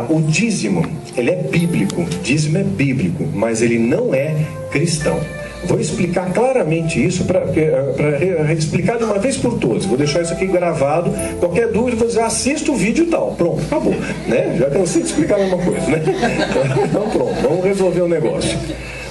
o dízimo, ele é bíblico, dízimo é bíblico, mas ele não é cristão. Vou explicar claramente isso para explicar de uma vez por todas. Vou deixar isso aqui gravado. Qualquer dúvida, vou dizer, assista o vídeo e tal. Pronto, acabou. Né? Já cansei de explicar a mesma coisa. Né? Então pronto, vamos resolver o negócio.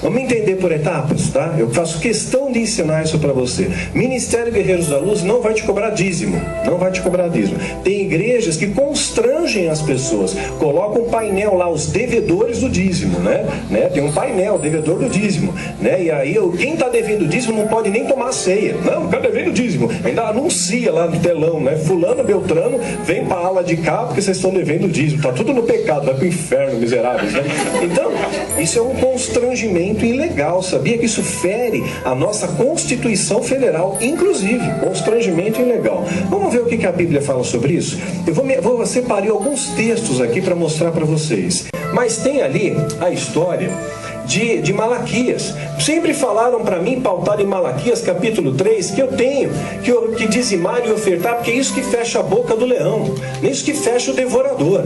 Vamos entender por etapas, tá? Eu faço questão de ensinar isso para você. Ministério Guerreiros da Luz não vai te cobrar dízimo. Não vai te cobrar dízimo. Tem igrejas que constrangem as pessoas. Colocam um painel lá, os devedores do dízimo, né? Tem um painel, devedor do dízimo. Né? E aí, quem está devendo dízimo não pode nem tomar ceia. Não, está devendo dízimo. Ainda anuncia lá no telão, né? Fulano, Beltrano, vem para a ala de cá porque vocês estão devendo dízimo. Está tudo no pecado, vai para o inferno, miseráveis. Né? Então, isso é um constrangimento ilegal, sabia que isso fere a nossa Constituição Federal, inclusive, constrangimento ilegal. Vamos ver o que a Bíblia fala sobre isso? Eu separei alguns textos aqui para mostrar para vocês, mas tem ali a história de Malaquias. Sempre falaram para mim, pautado em Malaquias capítulo 3, que eu tenho que dizimar e ofertar, porque é isso que fecha a boca do leão, é isso que fecha o devorador.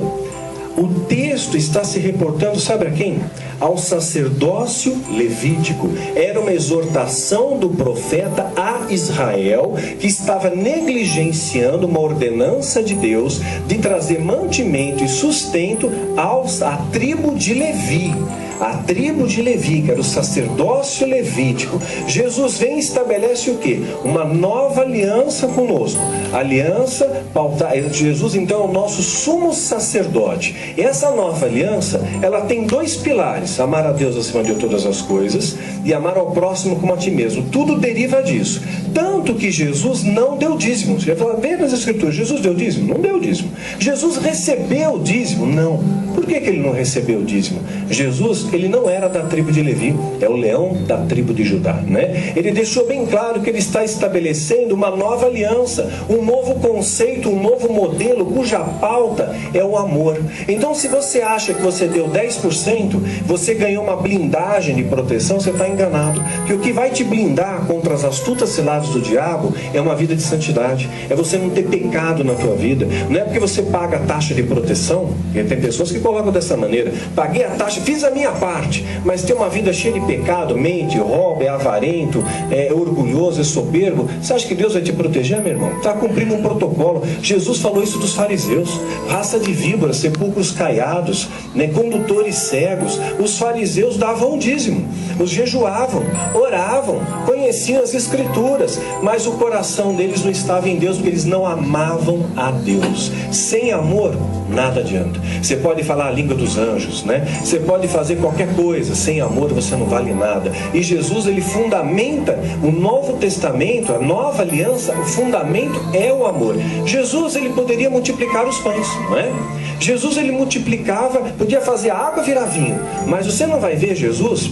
O texto está se reportando, sabe a quem? Ao sacerdócio levítico. Era uma exortação do profeta a Israel, que estava negligenciando uma ordenança de Deus de trazer mantimento e sustento à tribo de Levi. A tribo de Levi, que era o sacerdócio levítico. Jesus vem e estabelece o quê? Uma nova aliança conosco. Aliança pautada. Jesus então é o nosso sumo sacerdote. Essa nova aliança, ela tem dois pilares: amar a Deus acima de todas as coisas e amar ao próximo como a ti mesmo. Tudo deriva disso. Tanto que Jesus não deu dízimo. Você vai falar, vê nas escrituras, Jesus deu dízimo? Não deu dízimo. Jesus recebeu o dízimo? Não. Por que ele não recebeu o dízimo? Jesus, ele não era da tribo de Levi, é o leão da tribo de Judá, né? Ele deixou bem claro que ele está estabelecendo uma nova aliança, um novo conceito, um novo modelo, cuja pauta é o amor. Então, se você acha que você deu 10%, você ganhou uma blindagem de proteção, você está enganado. Porque o que vai te blindar contra as astutas ciladas do diabo é uma vida de santidade, é você não ter pecado na tua vida. Não é porque você paga a taxa de proteção, e tem pessoas que colocam dessa maneira: paguei a taxa, fiz a minha parte, mas tem uma vida cheia de pecado, mente, rouba, é avarento, é orgulhoso, é soberbo. Você acha que Deus vai te proteger, meu irmão? Está cumprindo um protocolo. Jesus falou isso dos fariseus: raça de víboras, sepulcros caiados, né, condutores cegos. Os fariseus davam o dízimo, os jejuavam, oravam, conheciam as escrituras, mas o coração deles não estava em Deus, porque eles não amavam a Deus. Sem amor, nada adianta. Você pode falar a língua dos anjos, né? Você pode fazer qualquer coisa, sem amor você não vale nada. E Jesus, ele fundamenta o Novo Testamento, a nova aliança, o fundamento é o amor. Jesus, ele poderia multiplicar os pães, não é? Jesus, ele multiplicava, podia fazer a água virar vinho, mas você não vai ver Jesus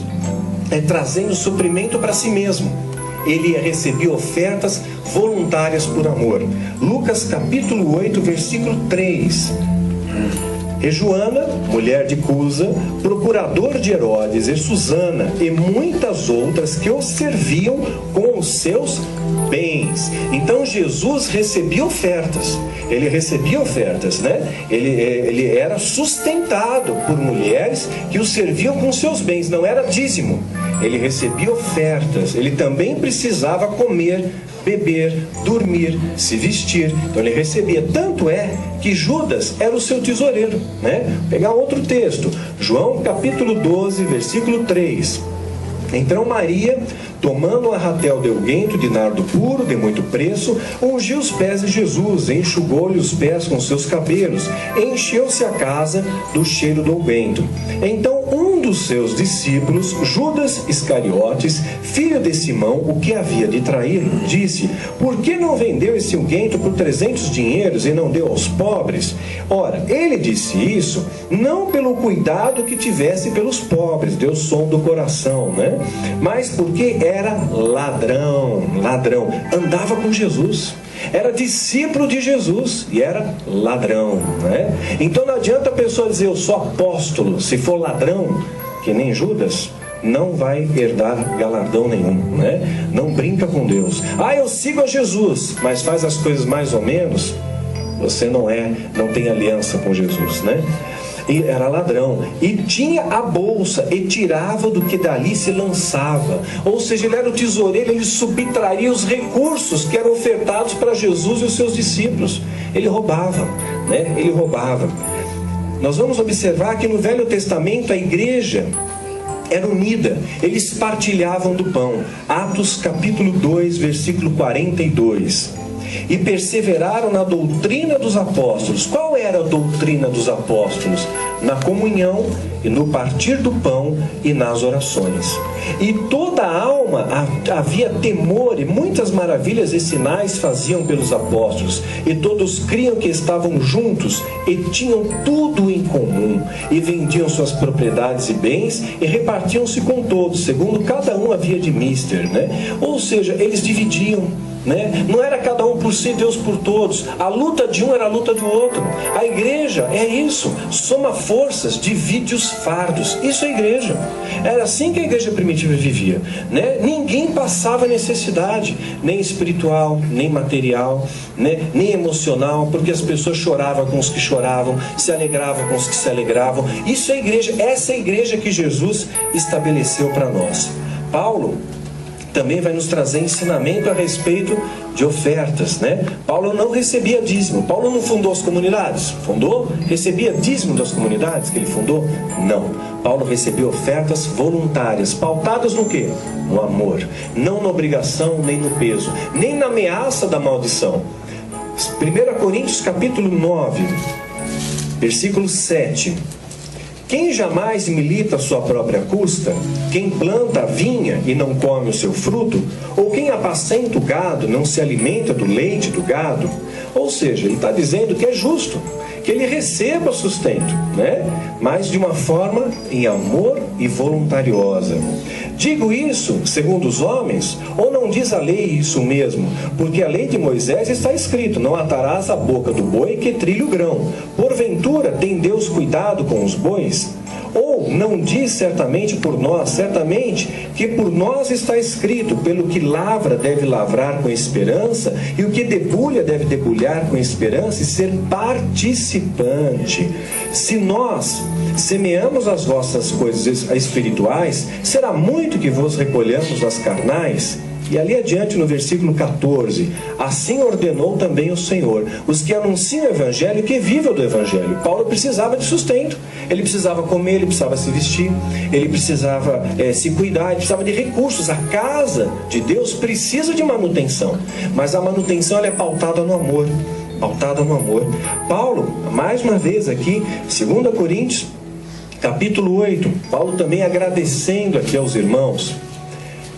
trazendo suprimento para si mesmo. Ele recebia ofertas voluntárias por amor. Lucas capítulo 8, versículo 3. E Joana, mulher de Cusa, procurador de Herodes, e Susana, e muitas outras que o serviam com os seus bens. Então Jesus recebia ofertas. Ele recebia ofertas, né? Ele era sustentado por mulheres que o serviam com seus bens. Não era dízimo. Ele recebia ofertas. Ele também precisava comer, beber, dormir, se vestir. Então ele recebia. Tanto é que Judas era o seu tesoureiro, né? Vou pegar outro texto. João capítulo 12, versículo 3. Então Maria, tomando um arratel de unguento de nardo puro, de muito preço, ungiu os pés de Jesus, enxugou-lhe os pés com seus cabelos, encheu-se a casa do cheiro do unguento. Então um dos seus discípulos, Judas Iscariotes, filho de Simão, o que havia de traí-lo, disse: por que não vendeu esse unguento por 300 dinheiros e não deu aos pobres? Ora, ele disse isso não pelo cuidado que tivesse pelos pobres, deu som do coração, né? Mas porque era ladrão, andava com Jesus, era discípulo de Jesus e era ladrão, né? Então não adianta a pessoa dizer eu sou apóstolo, se for ladrão, que nem Judas, não vai herdar galardão nenhum, né? Não brinca com Deus. Eu sigo a Jesus, mas faz as coisas mais ou menos, você não tem aliança com Jesus, né? e era ladrão, e tinha a bolsa, e tirava do que dali se lançava. Ou seja, ele era o tesoureiro, ele subtraía os recursos que eram ofertados para Jesus e os seus discípulos. Ele roubava, né? Ele roubava. Nós vamos observar que no Velho Testamento a igreja era unida, eles partilhavam do pão. Atos capítulo 2, versículo 42. E perseveraram na doutrina dos apóstolos. Qual era a doutrina dos apóstolos? Na comunhão, e no partir do pão e nas orações. E toda a alma havia temor, e muitas maravilhas e sinais faziam pelos apóstolos. E todos criam que estavam juntos e tinham tudo em comum. E vendiam suas propriedades e bens e repartiam-se com todos, segundo cada um havia de mister, né? Ou seja, eles dividiam, né? Não era cada um por si, Deus por todos. A luta de um era a luta do outro. A igreja é isso, soma forças, divide os fardos. Isso é igreja. Era assim que a igreja primitiva vivia, né? Ninguém passava necessidade, nem espiritual, nem material, né? Nem emocional, porque as pessoas choravam com os que choravam, se alegravam com os que se alegravam. Isso é igreja. Essa é a igreja que Jesus estabeleceu para nós. Paulo também vai nos trazer ensinamento a respeito de ofertas, né? Paulo não recebia dízimo. Paulo não fundou as comunidades. Fundou? Recebia dízimo das comunidades que ele fundou? Não. Paulo recebia ofertas voluntárias, pautadas no quê? No amor. Não na obrigação, nem no peso, nem na ameaça da maldição. 1 Coríntios capítulo 9, versículo 7. Quem jamais milita a sua própria custa? Quem planta a vinha e não come o seu fruto? Ou quem apacenta o gado não se alimenta do leite do gado? Ou seja, ele está dizendo que é justo que ele receba sustento, né? Mas de uma forma em amor e voluntariosa. Digo isso segundo os homens, ou não diz a lei isso mesmo? Porque a lei de Moisés está escrito: não atarás a boca do boi que trilha o grão. Porventura tem Deus cuidado com os bois? Ou não diz certamente por nós, certamente que por nós está escrito: pelo que lavra deve lavrar com esperança, e o que debulha deve debulhar com esperança, e ser participante. Se nós semeamos as vossas coisas espirituais, será muito que vos recolhamos as carnais? E ali adiante no versículo 14, assim ordenou também o Senhor, os que anunciam o Evangelho, que vivam do Evangelho. Paulo precisava de sustento, ele precisava comer, ele precisava se vestir, ele precisava se cuidar, ele precisava de recursos. A casa de Deus precisa de manutenção, mas a manutenção ela é pautada no amor, pautada no amor. Paulo, mais uma vez aqui, 2 Coríntios, capítulo 8, Paulo também agradecendo aqui aos irmãos.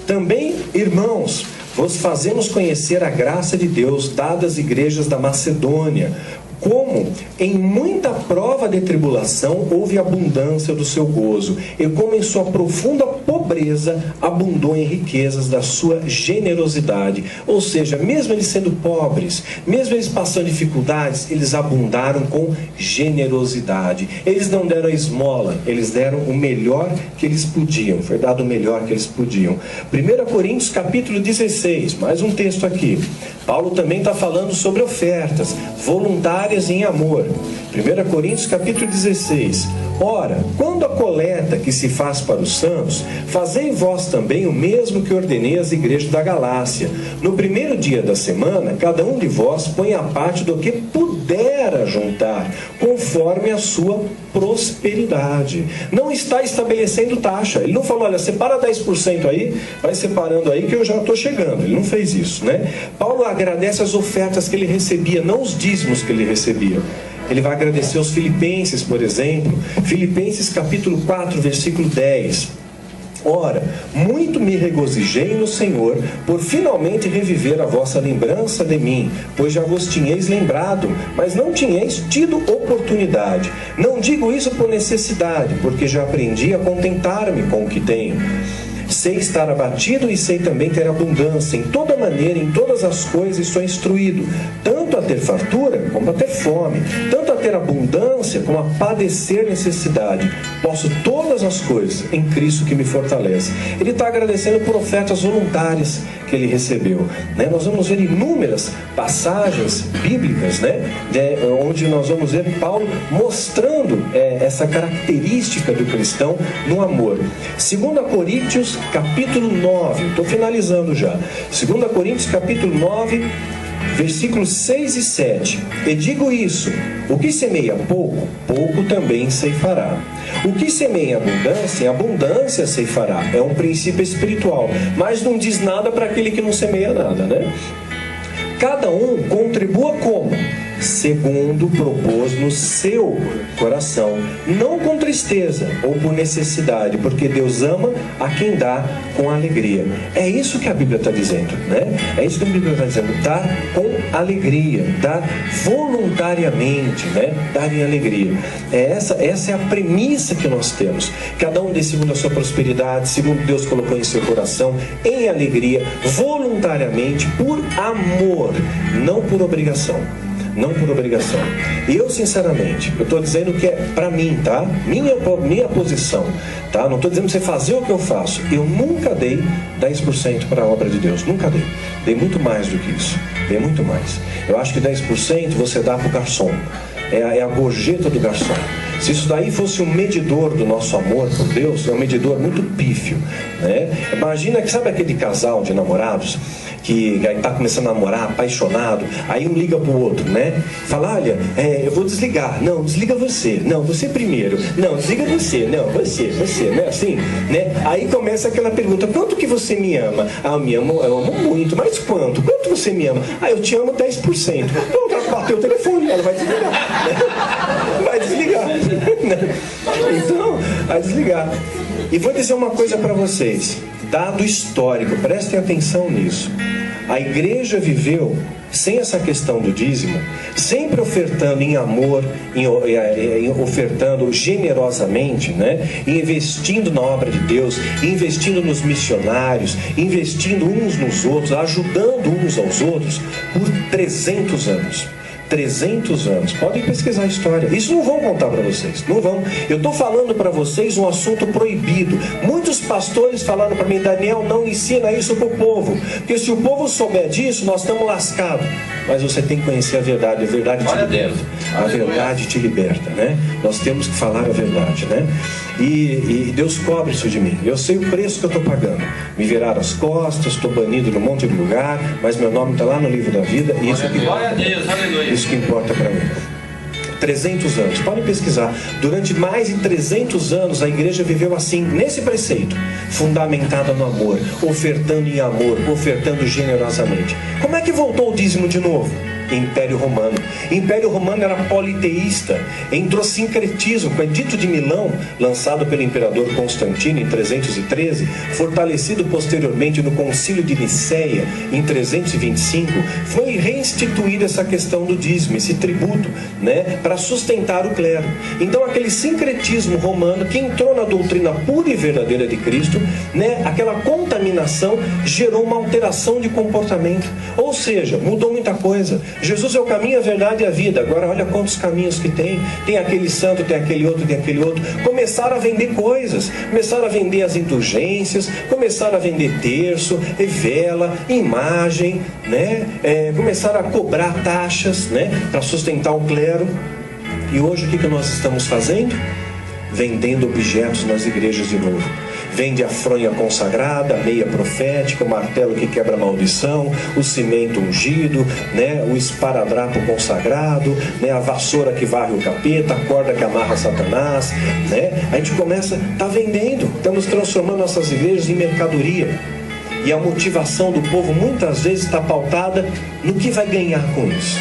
Também, irmãos, vos fazemos conhecer a graça de Deus dada às igrejas da Macedônia, como em muita prova de tribulação houve abundância do seu gozo, e como em sua profunda pobreza abundou em riquezas da sua generosidade. Ou seja, mesmo eles sendo pobres, mesmo eles passando dificuldades, eles abundaram com generosidade. Eles não deram a esmola, eles deram o melhor que eles podiam. Foi dado o melhor que eles podiam. 1 Coríntios capítulo 16, mais um texto aqui. Paulo também está falando sobre ofertas voluntárias em amor. 1 Coríntios capítulo 16. Ora, quando a coleta que se faz para os santos, fazei vós também o mesmo que ordenei às igrejas da Galácia. No primeiro dia da semana, cada um de vós põe a parte do que puder juntar, conforme a sua prosperidade. Não está estabelecendo taxa. Ele não falou: olha, separa 10% aí, vai separando aí que eu já estou chegando. Ele não fez isso, né? Paulo agradece as ofertas que ele recebia, não os dízimos que ele recebia. Ele vai agradecer aos filipenses, por exemplo. Filipenses capítulo 4, versículo 10. Ora, muito me regozijei no Senhor, por finalmente reviver a vossa lembrança de mim, pois já vos tinhais lembrado, mas não tinhais tido oportunidade. Não digo isso por necessidade, porque já aprendi a contentar-me com o que tenho. Sei estar abatido e sei também ter abundância. Em toda maneira, em todas as coisas, estou instruído, tanto a ter fartura como a ter fome, tanto a ter abundância como a padecer necessidade. Posso todas as coisas em Cristo que me fortalece. Ele está agradecendo por ofertas voluntárias que ele recebeu, né? Nós vamos ver inúmeras passagens bíblicas, né? Onde nós vamos ver Paulo mostrando essa característica do cristão no amor. 2 Coríntios capítulo 9, estou finalizando já. 2 Coríntios capítulo 9, versículos 6 e 7. E digo isso: o que semeia pouco, pouco também ceifará. O que semeia em abundância, em abundância ceifará. É um princípio espiritual, mas não diz nada para aquele que não semeia nada, né? Cada um contribua como? Segundo propôs no seu coração, não com tristeza ou por necessidade, porque Deus ama a quem dá com alegria. É isso que a Bíblia está dizendo, né? É isso que a Bíblia está dizendo: dar com alegria, dar voluntariamente, né? Dar em alegria. Essa é a premissa que nós temos. Cada um dê segundo a sua prosperidade, segundo Deus colocou em seu coração, em alegria, voluntariamente, por amor, não por obrigação. Não por obrigação. Eu, sinceramente, eu estou dizendo que é para mim, tá? Minha posição, tá? Não estou dizendo para você fazer o que eu faço. Eu nunca dei 10% para a obra de Deus. Nunca dei. Dei muito mais do que isso. Dei muito mais. Eu acho que 10% você dá para o garçom. É a gorjeta do garçom. Se isso daí fosse um medidor do nosso amor por Deus, é um medidor muito pífio, né? Imagina que, sabe aquele casal de namorados que está começando a namorar, apaixonado, aí um liga pro outro, né? Fala: olha, eu vou desligar. Não, desliga você. Não, você primeiro. Não, desliga você. Não, você, né? Assim, né? Aí começa aquela pergunta: quanto que você me ama? Ah, eu amo muito. Mas quanto? Quanto você me ama? Ah, eu te amo 10%. Então o cara bateu o telefone, ela vai desligar, né? Vai desligar. Então, vai desligar. E vou dizer uma coisa para vocês, dado histórico, prestem atenção nisso. A igreja viveu sem essa questão do dízimo, sempre ofertando em amor, ofertando generosamente, né? Investindo na obra de Deus, investindo nos missionários, investindo uns nos outros, ajudando uns aos outros por 300 anos. 300 anos. Podem pesquisar a história. Isso não vão contar para vocês. Não vão. Eu estou falando para vocês um assunto proibido. Muitos pastores falaram para mim: Daniel, não ensina isso para o povo, porque se o povo souber disso, nós estamos lascados. Mas você tem que conhecer a verdade. A verdade te liberta. A verdade te liberta, né? Nós temos que falar a verdade, né? E Deus cobre isso de mim. Eu sei o preço que eu estou pagando. Me viraram as costas, estou banido num monte de lugar, mas meu nome está lá no livro da vida. E isso que glória a Deus, aleluia. Isso que importa para mim. 300 anos, podem pesquisar. Durante mais de 300 anos a igreja viveu assim, nesse preceito, fundamentada no amor, ofertando em amor, ofertando generosamente. Como é que voltou o dízimo de novo? Império Romano. Império Romano era politeísta, entrou sincretismo com o Edito de Milão, lançado pelo imperador Constantino em 313, fortalecido posteriormente no Concílio de Niceia em 325, foi reinstituída essa questão do dízimo, esse tributo, né, para sustentar o clero. Então aquele sincretismo romano que entrou na doutrina pura e verdadeira de Cristo, né, aquela contaminação gerou uma alteração de comportamento, ou seja, mudou muita coisa. Jesus é o caminho, a verdade e a vida. Agora olha quantos caminhos que tem. Tem aquele santo, tem aquele outro, tem aquele outro. Começaram a vender coisas. Começaram a vender as indulgências. Começaram a vender terço, vela, imagem, né? Começaram a cobrar taxas, né, para sustentar o clero. E hoje o que nós estamos fazendo? Vendendo objetos nas igrejas de novo. Vende a fronha consagrada, a meia profética, o martelo que quebra a maldição, o cimento ungido, né, o esparadrapo consagrado, né, a vassoura que varre o capeta, a corda que amarra Satanás, né? A gente começa, está vendendo, estamos transformando nossas igrejas em mercadoria. E a motivação do povo muitas vezes está pautada no que vai ganhar com isso,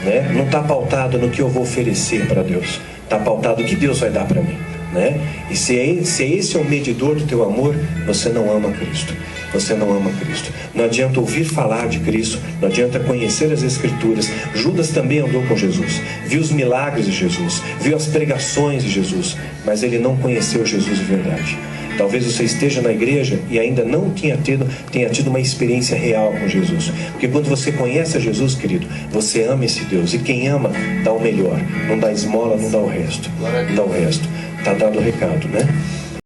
né? Não está pautada no que eu vou oferecer para Deus, está pautado no que Deus vai dar para mim. Né? E se esse é o medidor do teu amor, você não ama Cristo. Você não ama Cristo. Não adianta ouvir falar de Cristo, não adianta conhecer as Escrituras. Judas também andou com Jesus, viu os milagres de Jesus, viu as pregações de Jesus, mas ele não conheceu Jesus de verdade. Talvez você esteja na igreja e ainda não tenha tido uma experiência real com Jesus. Porque quando você conhece a Jesus, querido, você ama esse Deus. E quem ama, dá o melhor. Não dá esmola, não dá o resto. Não dá o resto. Está dado o recado, né?